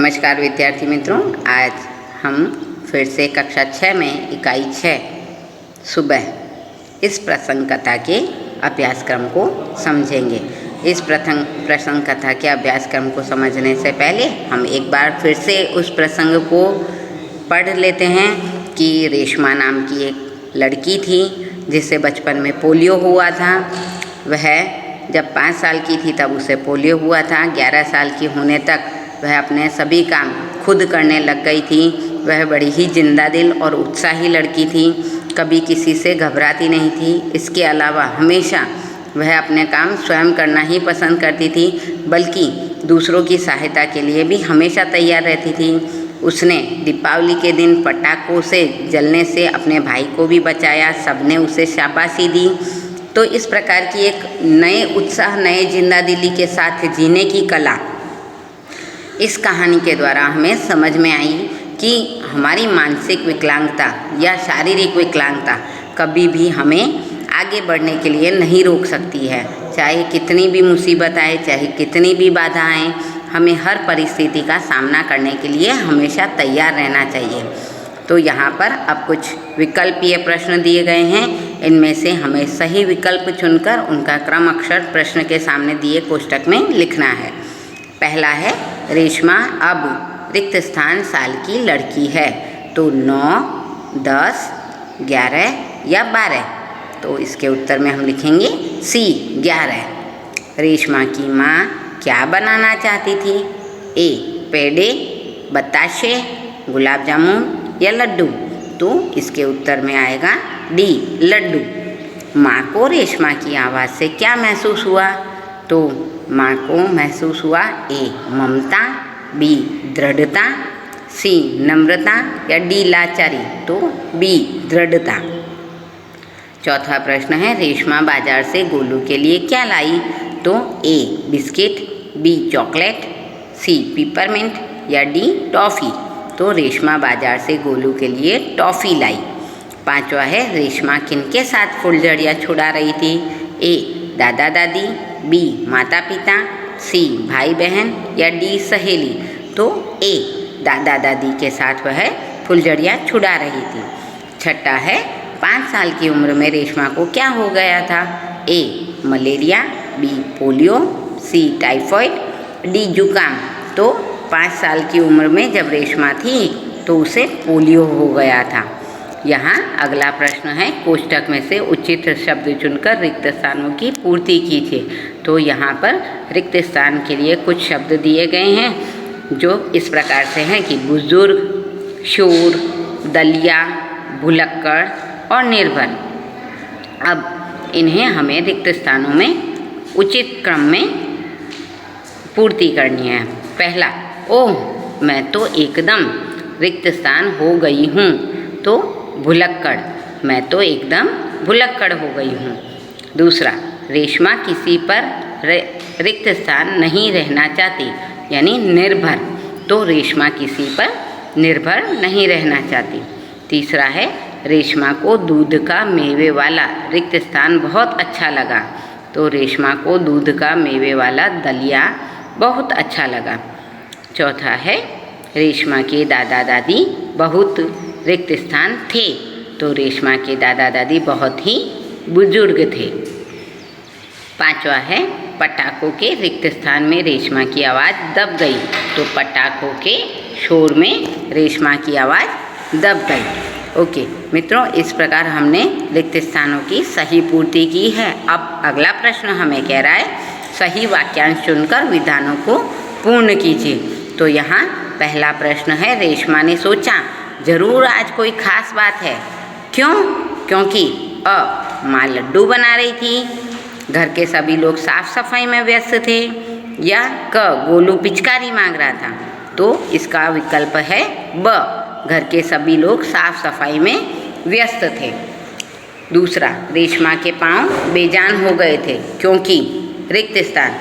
नमस्कार विद्यार्थी मित्रों, आज हम फिर से कक्षा 6 में इकाई 6 सुबह इस प्रसंग कथा के अभ्यासक्रम को समझेंगे। इस प्रसंग कथा के अभ्यासक्रम को समझने से पहले हम एक बार फिर से उस प्रसंग को पढ़ लेते हैं कि रेशमा नाम की एक लड़की थी जिसे बचपन में पोलियो हुआ था। वह जब 5 साल की थी तब उसे पोलियो हुआ था। 11 साल की होने तक वह अपने सभी काम खुद करने लग गई थी। वह बड़ी ही जिंदा दिल और उत्साही लड़की थी, कभी किसी से घबराती नहीं थी। इसके अलावा हमेशा वह अपने काम स्वयं करना ही पसंद करती थी, बल्कि दूसरों की सहायता के लिए भी हमेशा तैयार रहती थी। उसने दीपावली के दिन पटाखों से जलने से अपने भाई को भी बचाया। सबने उसे शाबाशी दी। तो इस प्रकार की एक नए उत्साह, नए जिंदादिली के साथ जीने की कला इस कहानी के द्वारा हमें समझ में आई कि हमारी मानसिक विकलांगता या शारीरिक विकलांगता कभी भी हमें आगे बढ़ने के लिए नहीं रोक सकती है। चाहे कितनी भी मुसीबत आए, चाहे कितनी भी बाधा आए, हमें हर परिस्थिति का सामना करने के लिए हमेशा तैयार रहना चाहिए। तो यहाँ पर अब कुछ विकल्पीय प्रश्न दिए गए हैं। इनमें से हमें सही विकल्प चुनकर उनका क्रम अक्षर प्रश्न के सामने दिए कोष्टक में लिखना है। पहला है, रेशमा अब रिक्त स्थान साल की लड़की है, तो 9, 10, 11 या 12। तो इसके उत्तर में हम लिखेंगे सी 11। रेशमा की माँ क्या बनाना चाहती थी? ए पेड़े, बताशे, गुलाब जामुन या लड्डू? तो इसके उत्तर में आएगा डी लड्डू। माँ को रेशमा की आवाज़ से क्या महसूस हुआ? तो माँ को महसूस हुआ ए ममता, बी दृढ़ता, सी नम्रता या डी लाचारी? तो बी दृढ़ता। चौथा प्रश्न है, रेशमा बाजार से गोलू के लिए क्या लाई? तो ए बिस्किट, बी चॉकलेट, सी पिपरमिंट या डी टॉफ़ी? तो रेशमा बाजार से गोलू के लिए टॉफ़ी लाई। पांचवा है, रेशमा किनके साथ फुलझड़ियाँ छुड़ा रही थी? ए दादा दादी, बी माता पिता, सी भाई बहन या डी सहेली? तो ए दादा दादी के साथ वह फुलझड़ियाँ छुड़ा रही थी। छठा है, 5 साल की उम्र में रेशमा को क्या हो गया था? ए मलेरिया, बी पोलियो, सी टाइफाइड, डी जुकाम? तो 5 साल की उम्र में जब रेशमा थी तो उसे पोलियो हो गया था। यहाँ अगला प्रश्न है, कोष्टक में से उचित शब्द चुनकर रिक्त स्थानों की पूर्ति कीजिए। तो यहाँ पर रिक्त स्थान के लिए कुछ शब्द दिए गए हैं जो इस प्रकार से हैं कि बुजुर्ग, शूर, दलिया, भुलक्कड़ और निर्भर। अब इन्हें हमें रिक्त स्थानों में उचित क्रम में पूर्ति करनी है। पहला, ओह मैं तो एकदम रिक्त स्थान हो गई हूँ। तो भुलक्कड़, मैं तो एकदम भुलक्कड़ हो गई हूँ। दूसरा, रेशमा किसी पर रिक्त स्थान नहीं रहना चाहती, यानी निर्भर। तो रेशमा किसी पर निर्भर नहीं रहना चाहती। तीसरा है, रेशमा को दूध का मेवे वाला रिक्त स्थान बहुत अच्छा लगा। तो रेशमा को दूध का मेवे वाला दलिया बहुत अच्छा लगा। चौथा है, रेशमा के दादा दादी बहुत रिक्त स्थान थे। तो रेशमा के दादा दादी बहुत ही बुजुर्ग थे। पांचवा है, पटाखों के रिक्त स्थान में रेशमा की आवाज़ दब गई। तो पटाखों के शोर में रेशमा की आवाज़ दब गई। ओके मित्रों, इस प्रकार हमने रिक्त स्थानों की सही पूर्ति की है। अब अगला प्रश्न हमें कह रहा है, सही वाक्यांश चुनकर विधानों को पूर्ण कीजिए। तो यहाँ पहला प्रश्न है, रेशमा ने सोचा जरूर आज कोई खास बात है। क्यों? क्योंकि अ माँ लड्डू बना रही थी, घर के सभी लोग साफ सफाई में व्यस्त थे, या क गोलू पिचकारी मांग रहा था? तो इसका विकल्प है ब, घर के सभी लोग साफ सफाई में व्यस्त थे। दूसरा, रेशमा के पाँव बेजान हो गए थे क्योंकि रिक्त स्थान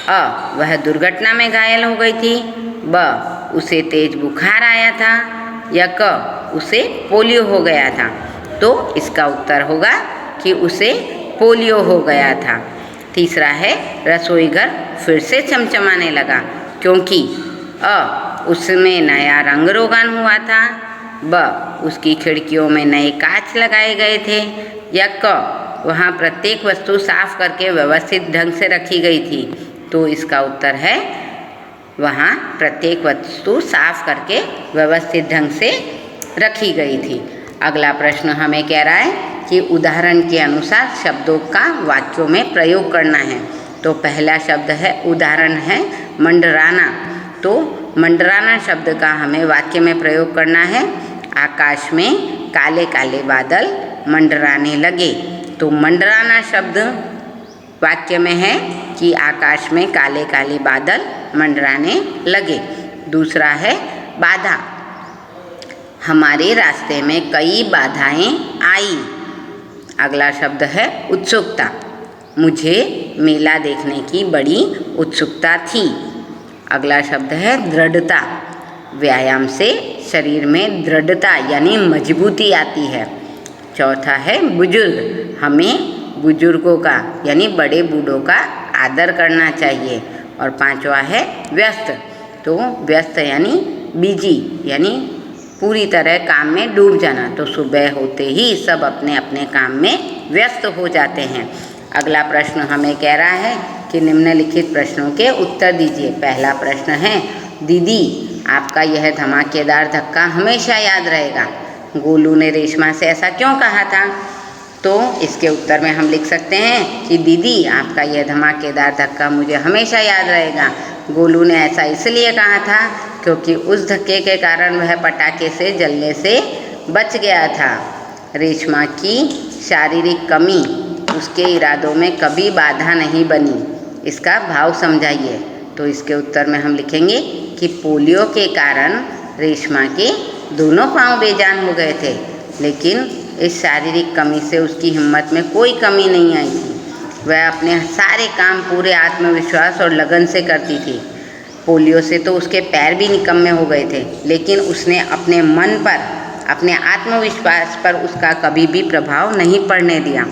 अ वह दुर्घटना में घायल हो गई थी, ब उसे तेज बुखार आया था, या क उसे पोलियो हो गया था? तो इसका उत्तर होगा कि उसे पोलियो हो गया था। तीसरा है, रसोई घर फिर से चमचमाने लगा क्योंकि अ उसमें नया रंग रोगन हुआ था। ब उसकी खिड़कियों में नए कांच लगाए गए थे। या क वहाँ प्रत्येक वस्तु साफ करके व्यवस्थित ढंग से रखी गई थी। तो इसका उत्तर है वहाँ प्रत्येक वस्तु साफ करके व्यवस्थित ढंग से रखी गई थी। अगला प्रश्न हमें कह रहा है कि उदाहरण के अनुसार शब्दों का वाक्यों में प्रयोग करना है। तो पहला शब्द है, उदाहरण है मंडराना। तो मंडराना शब्द का हमें वाक्य में प्रयोग करना है। आकाश में काले काले बादल मंडराने लगे। तो मंडराना शब्द वाक्य में है कि आकाश में काले काले बादल मंडराने लगे। दूसरा है बाधा। हमारे रास्ते में कई बाधाएं आई। अगला शब्द है उत्सुकता। मुझे मेला देखने की बड़ी उत्सुकता थी। अगला शब्द है दृढ़ता। व्यायाम से शरीर में दृढ़ता यानी मजबूती आती है। चौथा है बुजुर्ग। हमें बुजुर्गों का यानी बड़े बूढ़ों का आदर करना चाहिए। और पांचवा है व्यस्त। तो व्यस्त यानी बिजी यानी पूरी तरह काम में डूब जाना। तो सुबह होते ही सब अपने अपने काम में व्यस्त हो जाते हैं। अगला प्रश्न हमें कह रहा है कि निम्नलिखित प्रश्नों के उत्तर दीजिए। पहला प्रश्न है, दीदी आपका यह धमाकेदार धक्का हमेशा याद रहेगा। गोलू ने रेशमा से ऐसा क्यों कहा था? तो इसके उत्तर में हम लिख सकते हैं कि दीदी आपका यह धमाकेदार धक्का मुझे हमेशा याद रहेगा। गोलू ने ऐसा इसलिए कहा था क्योंकि उस धक्के के कारण वह पटाखे से जलने से बच गया था। रेशमा की शारीरिक कमी उसके इरादों में कभी बाधा नहीं बनी। इसका भाव समझाइए। तो इसके उत्तर में हम लिखेंगे कि पोलियो के कारण रेशमा के दोनों पांव बेजान हो गए थे, लेकिन इस शारीरिक कमी से उसकी हिम्मत में कोई कमी नहीं आई थी। वह अपने सारे काम पूरे आत्मविश्वास और लगन से करती थी। पोलियो से तो उसके पैर भी निकम्मे हो गए थे, लेकिन उसने अपने मन पर, अपने आत्मविश्वास पर उसका कभी भी प्रभाव नहीं पड़ने दिया।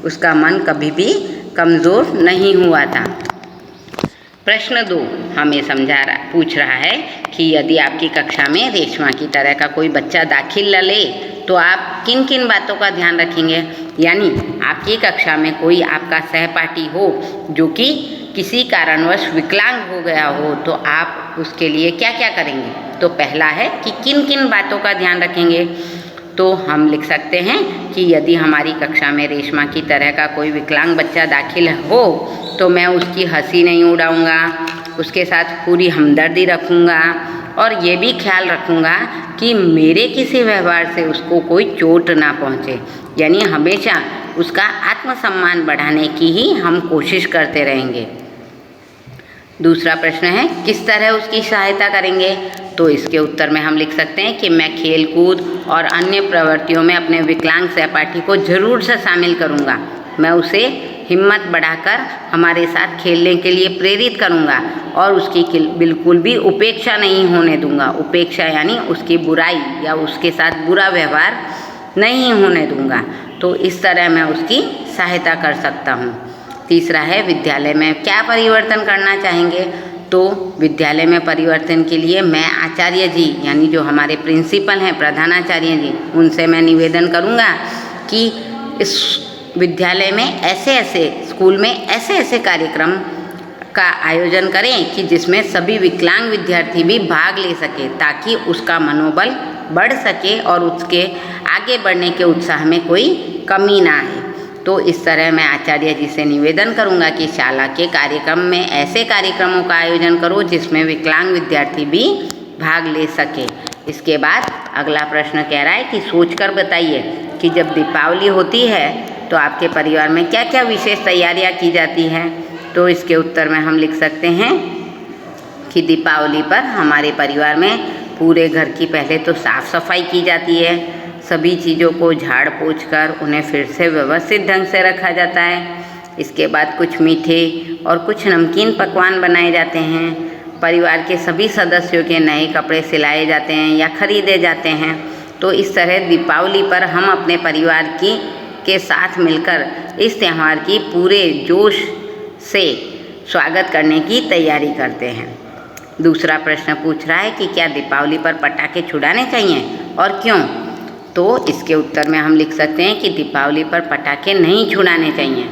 उसका मन कभी भी कमज़ोर नहीं हुआ था। प्रश्न 2 हमें पूछ रहा है कि यदि आपकी कक्षा में रेशमा की तरह का कोई बच्चा दाखिल ले तो आप किन किन बातों का ध्यान रखेंगे। यानी आपकी कक्षा में कोई आपका सहपाठी हो जो कि किसी कारणवश विकलांग हो गया हो, तो आप उसके लिए क्या क्या करेंगे। तो पहला है कि किन किन बातों का ध्यान रखेंगे। तो हम लिख सकते हैं कि यदि हमारी कक्षा में रेशमा की तरह का कोई विकलांग बच्चा दाखिल हो तो मैं उसकी हंसी नहीं उड़ाऊँगा, उसके साथ पूरी हमदर्दी रखूँगा और ये भी ख्याल रखूँगा कि मेरे किसी व्यवहार से उसको कोई चोट ना पहुँचे। यानी हमेशा उसका आत्मसम्मान बढ़ाने की ही हम कोशिश करते रहेंगे। दूसरा प्रश्न है, किस तरह उसकी सहायता करेंगे। तो इसके उत्तर में हम लिख सकते हैं कि मैं खेल कूद और अन्य प्रवृत्तियों में अपने विकलांग सहपाठी को ज़रूर से शामिल करूँगा। मैं उसे हिम्मत बढ़ाकर हमारे साथ खेलने के लिए प्रेरित करूँगा और उसकी बिल्कुल भी उपेक्षा नहीं होने दूँगा। उपेक्षा यानी उसकी बुराई या उसके साथ बुरा व्यवहार नहीं होने दूँगा। तो इस तरह मैं उसकी सहायता कर सकता हूँ। तीसरा है, विद्यालय में क्या परिवर्तन करना चाहेंगे। तो विद्यालय में परिवर्तन के लिए मैं आचार्य जी यानी जो हमारे प्रिंसिपल हैं, प्रधानाचार्य जी, उनसे मैं निवेदन करूँगा कि इस विद्यालय में स्कूल में ऐसे कार्यक्रम का आयोजन करें कि जिसमें सभी विकलांग विद्यार्थी भी भाग ले सके, ताकि उसका मनोबल बढ़ सके और उसके आगे बढ़ने के उत्साह में कोई कमी ना आए। तो इस तरह मैं आचार्य जी से निवेदन करूंगा कि शाला के कार्यक्रम में ऐसे कार्यक्रमों का आयोजन करो जिसमें विकलांग विद्यार्थी भी भाग ले सके। इसके बाद अगला प्रश्न कह रहा है कि सोचकर बताइए कि जब दीपावली होती है तो आपके परिवार में क्या क्या विशेष तैयारियां की जाती हैं। तो इसके उत्तर में हम लिख सकते हैं कि दीपावली पर हमारे परिवार में पूरे घर की पहले तो साफ़ सफाई की जाती है। सभी चीज़ों को झाड़ पोंछ कर उन्हें फिर से व्यवस्थित ढंग से रखा जाता है। इसके बाद कुछ मीठे और कुछ नमकीन पकवान बनाए जाते हैं। परिवार के सभी सदस्यों के नए कपड़े सिलाए जाते हैं या खरीदे जाते हैं। तो इस तरह दीपावली पर हम अपने परिवार के साथ मिलकर इस त्यौहार की पूरे जोश से स्वागत करने की तैयारी करते हैं। दूसरा प्रश्न पूछ रहा है कि क्या दीपावली पर पटाखे छुड़ाने चाहिए और क्यों। तो इसके उत्तर में हम लिख सकते हैं कि दीपावली पर पटाखे नहीं छुड़ाने चाहिए।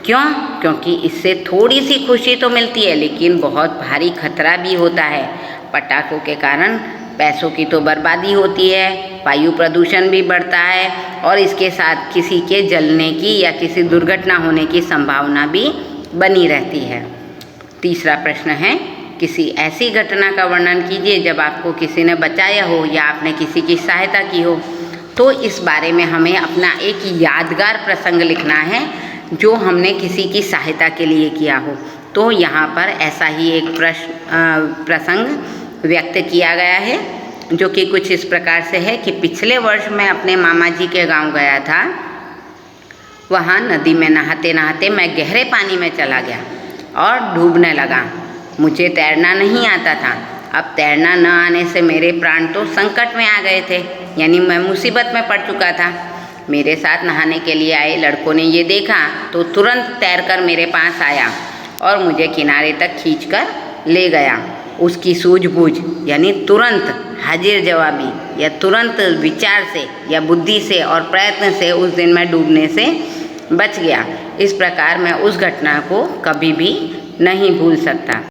क्यों? क्योंकि इससे थोड़ी सी खुशी तो मिलती है, लेकिन बहुत भारी खतरा भी होता है। पटाखों के कारण पैसों की तो बर्बादी होती है, वायु प्रदूषण भी बढ़ता है और इसके साथ किसी के जलने की या किसी दुर्घटना होने की संभावना भी बनी रहती है। तीसरा प्रश्न है, किसी ऐसी घटना का वर्णन कीजिए जब आपको किसी ने बचाया हो या आपने किसी की सहायता की हो। तो इस बारे में हमें अपना एक यादगार प्रसंग लिखना है जो हमने किसी की सहायता के लिए किया हो। तो यहाँ पर ऐसा ही एक प्रसंग व्यक्त किया गया है जो कि कुछ इस प्रकार से है कि पिछले वर्ष मैं अपने मामा जी के गांव गया था। वहाँ नदी में नहाते नहाते मैं गहरे पानी में चला गया और डूबने लगा। मुझे तैरना नहीं आता था। अब तैरना न आने से मेरे प्राण तो संकट में आ गए थे, यानी मैं मुसीबत में पड़ चुका था। मेरे साथ नहाने के लिए आए लड़कों ने ये देखा तो तुरंत तैरकर मेरे पास आया और मुझे किनारे तक खींचकर ले गया। उसकी सूझबूझ यानी तुरंत हाजिर जवाबी या तुरंत विचार से या बुद्धि से और प्रयत्न से उस दिन मैं डूबने से बच गया। इस प्रकार मैं उस घटना को कभी भी नहीं भूल सकता।